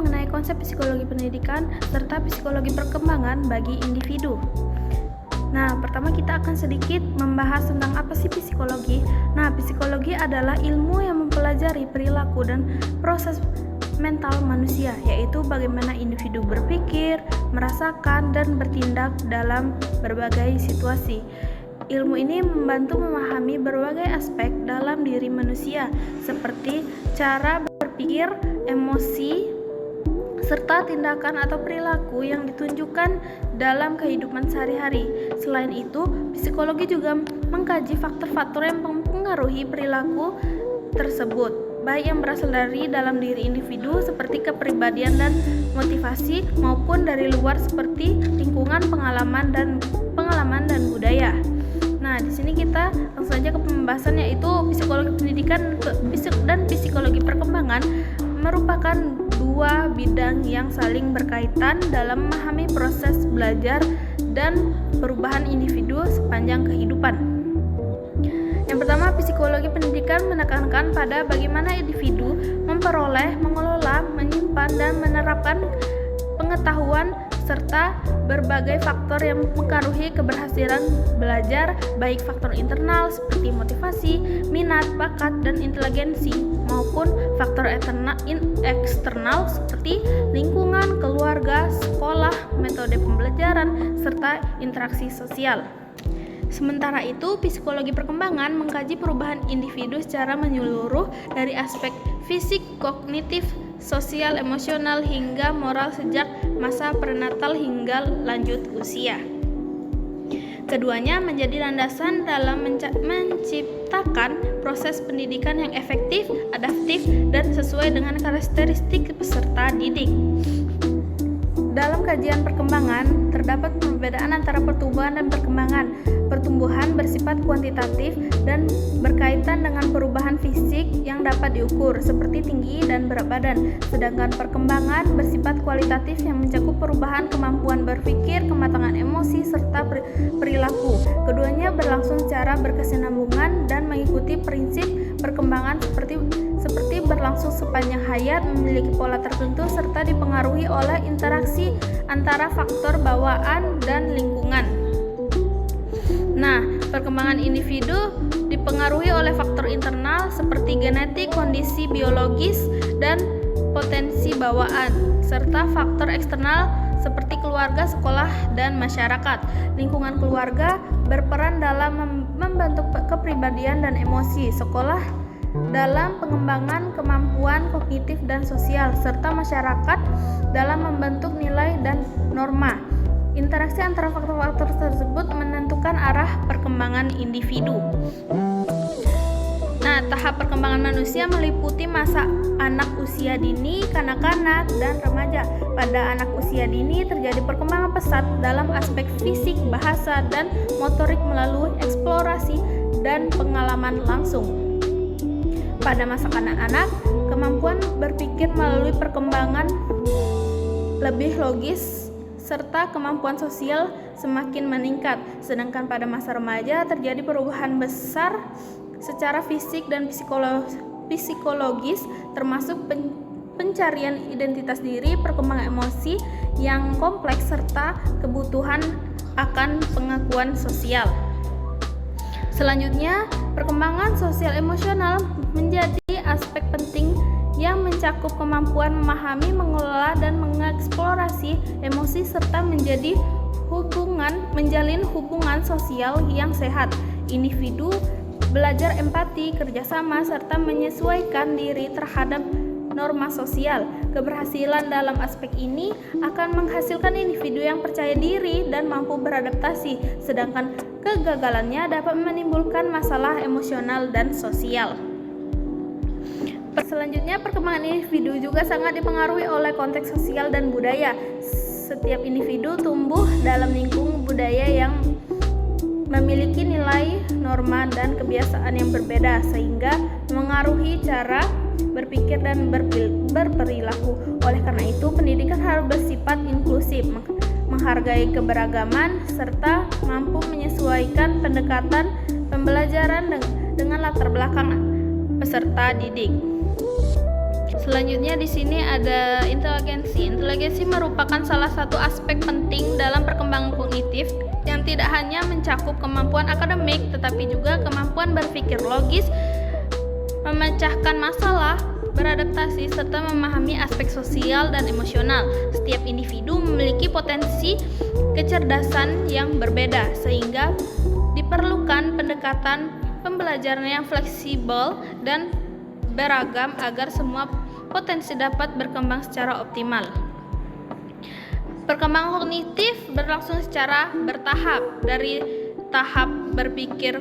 mengenai konsep psikologi pendidikan serta psikologi perkembangan bagi individu. Nah, pertama kita akan sedikit membahas tentang apa sih psikologi. Nah, psikologi adalah ilmu yang mempelajari perilaku dan proses mental manusia, yaitu bagaimana individu berpikir, merasakan, dan bertindak dalam berbagai situasi. Ilmu ini membantu memahami berbagai aspek dalam diri manusia, seperti cara berpikir, emosi, serta tindakan atau perilaku yang ditunjukkan dalam kehidupan sehari-hari. Selain itu, psikologi juga mengkaji faktor-faktor yang mempengaruhi perilaku tersebut, baik yang berasal dari dalam diri individu seperti kepribadian dan motivasi, maupun dari luar seperti lingkungan, pengalaman dan budaya. Nah, di sini kita langsung saja ke pembahasan, yaitu psikologi pendidikan dan psikologi perkembangan merupakan dua bidang yang saling berkaitan dalam memahami proses belajar dan perubahan individu sepanjang kehidupan. Yang pertama, psikologi pendidikan menekankan pada bagaimana individu memperoleh, mengelola, menyimpan, dan menerapkan pengetahuan serta berbagai faktor yang mempengaruhi keberhasilan belajar, baik faktor internal seperti motivasi, minat, bakat, dan inteligensi, maupun faktor eksternal seperti lingkungan, keluarga, sekolah, metode pembelajaran, serta interaksi sosial. Sementara itu, psikologi perkembangan mengkaji perubahan individu secara menyeluruh dari aspek fisik, kognitif, sosial, emosional, hingga moral sejak masa prenatal hingga lanjut usia. Keduanya menjadi landasan dalam menciptakan proses pendidikan yang efektif, adaptif, dan sesuai dengan karakteristik peserta didik. Dalam kajian perkembangan, terdapat perbedaan antara pertumbuhan dan perkembangan. Pertumbuhan bersifat kuantitatif dan berkaitan dengan perubahan fisik yang dapat diukur, seperti tinggi dan berat badan. Sedangkan perkembangan bersifat kualitatif yang mencakup perubahan kemampuan berpikir, kematangan emosi, serta perilaku. Keduanya berlangsung secara berkesinambungan dan mengikuti prinsip perkembangan seperti berlangsung sepanjang hayat, memiliki pola tertentu, serta dipengaruhi oleh interaksi antara faktor bawaan dan lingkungan. Nah, perkembangan individu dipengaruhi oleh faktor internal seperti genetik, kondisi biologis, dan potensi bawaan, serta faktor eksternal seperti keluarga, sekolah, dan masyarakat. Lingkungan keluarga berperan dalam membentuk kepribadian dan emosi, sekolah dalam pengembangan kemampuan kognitif dan sosial, serta masyarakat dalam membentuk nilai dan norma. Interaksi antara faktor-faktor tersebut menentukan arah perkembangan individu. Nah, tahap perkembangan manusia meliputi masa anak usia dini, kanak-kanak, dan remaja. Pada anak usia dini terjadi perkembangan pesat dalam aspek fisik, bahasa, dan motorik melalui eksplorasi dan pengalaman langsung. Pada masa kanak-kanak, kemampuan berpikir melalui perkembangan lebih logis serta kemampuan sosial semakin meningkat. Sedangkan pada masa remaja terjadi perubahan besar secara fisik dan psikologis, termasuk pencarian identitas diri, perkembangan emosi yang kompleks, serta kebutuhan akan pengakuan sosial. Selanjutnya, perkembangan sosial emosional menjadi aspek penting yang mencakup kemampuan memahami, mengelola, dan mengeksplorasi emosi serta menjalin hubungan sosial yang sehat. Individu belajar empati, kerjasama, serta menyesuaikan diri terhadap norma sosial. Keberhasilan dalam aspek ini akan menghasilkan individu yang percaya diri dan mampu beradaptasi, sedangkan kegagalannya dapat menimbulkan masalah emosional dan sosial. Selanjutnya, perkembangan individu juga sangat dipengaruhi oleh konteks sosial dan budaya. Setiap individu tumbuh dalam lingkungan budaya yang memiliki nilai, norma, dan kebiasaan yang berbeda, sehingga mengaruhi cara berpikir dan berperilaku. Oleh karena itu, pendidikan harus bersifat inklusif, menghargai keberagaman, serta mampu menyesuaikan pendekatan pembelajaran dengan latar belakang peserta didik. Selanjutnya di sini ada inteligensi. Inteligensi merupakan salah satu aspek penting dalam perkembangan kognitif yang tidak hanya mencakup kemampuan akademik tetapi juga kemampuan berpikir logis, memecahkan masalah, beradaptasi, serta memahami aspek sosial dan emosional. Setiap individu memiliki potensi kecerdasan yang berbeda, sehingga diperlukan pendekatan pembelajaran yang fleksibel dan beragam agar semua potensi dapat berkembang secara optimal. Perkembangan kognitif berlangsung secara bertahap, dari tahap berpikir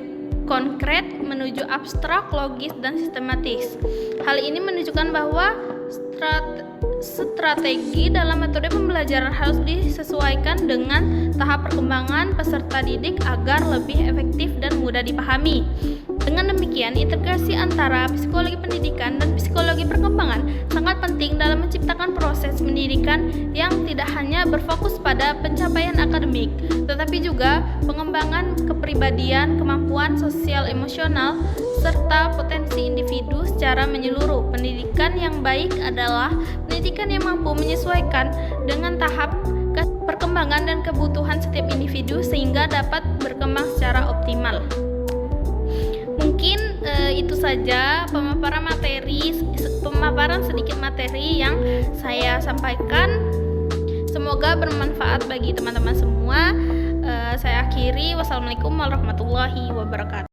konkret menuju abstrak, logis, dan sistematis. Hal ini menunjukkan bahwa strategi dalam metode pembelajaran harus disesuaikan dengan tahap perkembangan peserta didik agar lebih efektif dan mudah dipahami. Dengan demikian, integrasi antara psikologi pendidikan dan psikologi perkembangan sangat penting dalam menciptakan proses pendidikan yang tidak hanya berfokus pada pencapaian akademik, tetapi juga pengembangan kepribadian, kemampuan sosial emosional, serta potensi individu secara menyeluruh. Pendidikan yang baik adalah pendidikan yang mampu menyesuaikan dengan tahap perkembangan dan kebutuhan setiap individu sehingga dapat berkembang secara optimal. Mungkin itu saja pemaparan sedikit materi yang saya sampaikan. Semoga bermanfaat bagi teman-teman semua. Saya akhiri. Wassalamualaikum warahmatullahi wabarakatuh.